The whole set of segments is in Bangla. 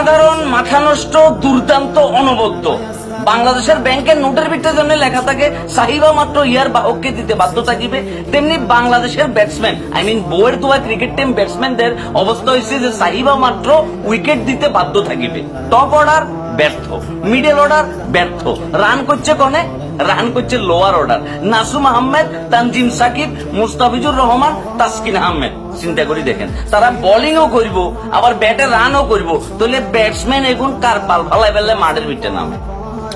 অসাধারণ, মাথা নষ্ট, দুর্দান্ত, অনবদ্য। বাংলাদেশের ব্যাংকের নোটের ভিতরে যেমনি লেখা থাকে সাহিবা মাত্র ইয়ার বাহককে দিতে বাধ্য থাকিবে, তেমনি বাংলাদেশের ব্যাটসম্যান বউয়ের দোয়া ক্রিকেট টিম ব্যাটসম্যানদের অবস্থা হয়েছে যে সাহিবা মাত্র উইকেট দিতে বাধ্য থাকিবে। টপ অর্ডার ব্যর্থ, মিডল অর্ডার ব্যর্থ, রান করছে কনে, রান করছে লোয়ার অর্ডার। নাসুম আহমেদ, তানজিম সাকিব, মুস্তাফিজুর রহমান, তাসকিন আহমেদ, চিন্তা করি দেখেন তারা বোলিংও করবো আবার ব্যাটে রানও করবো, তাহলে ব্যাটসম্যান এখন কার পাল ফালাই ফেললে মাঠের ভিতরে নামে?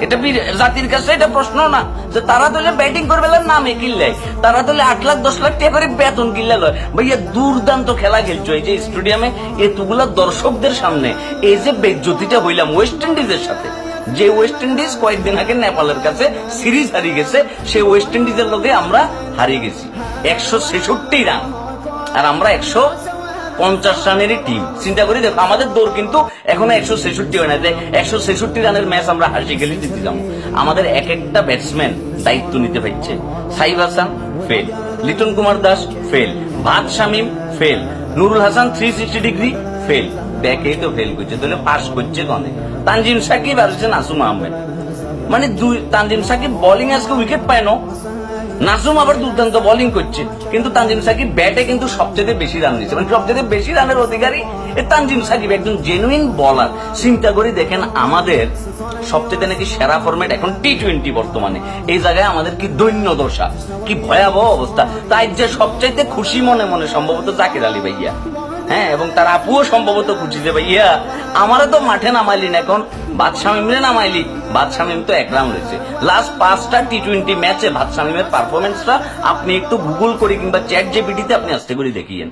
এটা জাতির কাছে এটা প্রশ্ন না যে তারা তাহলে ব্যাটিং করবে নামে কিনলাই, তারা তাহলে 8 লাখ 10 লাখ টাকা করে বেতন কিনলে লয়। ভাইয়া দুর্দান্ত খেলা খেলছো এই যে স্টেডিয়ামে এতগুলা দর্শকদের সামনে, এই যে বেজ্জতিটা হইলাম ওয়েস্ট ইন্ডিজের সাথে, যে ওয়েস্ট ইন্ডিজ কয়েকদিন আগে নেপালের কাছে সিরিজ হারিয়ে গেছে, সেই ওয়েস্ট ইন্ডিজের লোকে আমরা হারিয়ে গেছি 166 রান, আর আমরা 150 রানেরই টিম। চিন্তা করি দেখো আমাদের দৌড় কিন্তু এখনো 166 হয় না, যে 166 রানের ম্যাচ আমরা হাসি খেলে জিতে যাবো। আমাদের এক একটা ব্যাটসম্যান দায়িত্ব নিতে পারছে। সাইফ হাসান ফেল, লিটন কুমার দাস ফেল, ভাত Shamim fail, Nurul Hasan 360 degree fail, ব্যাকেই তো ফেল করছে, তাহলে পাস করছে কনে? তানজিম সাকিব আর হচ্ছে নাসুম আহমেদ, মানে তানজিম সাকিব বোলিং আজকে উইকেট পায় না, নাসুম আবার দুর্দান্ত বোলিং করছে, কিন্তু তানজিম সাকিব ব্যাটে কিন্তু সবচেয়ে বেশি রান দিচ্ছে, মানে সবচেয়ে বেশি রানের অধিকারী তানজিম সাকিব, একজন জেনুইন বলার। চিন্তা করে দেখেন আমাদের সবচেয়ে নাকি সেরা ফরম্যাট এখন টি-20 বর্তমানে, এই জায়গায় আমাদের কি দৈন্য দশা, কি ভয়াবহ অবস্থা। তাই যে সবচাইতে খুশি মনে মনে সম্ভবত জাকির আলী ভাইয়া, হ্যাঁ, এবং তার আপুও সম্ভবত খুশি যে ভাইয়া আমারও তো মাঠে নামাইলি না, এখন বাদশামিমরে নামাইলি। বাদশামিম তো 1 রান রয়েছে লাস্ট 5টা টি-20 ম্যাচে। বাদশামিমের পারফরমেন্সটা আপনি একটু গুগল করে কিংবা চ্যাট জিপিটিতে আপনি আস্তে করে দেখিয়েন।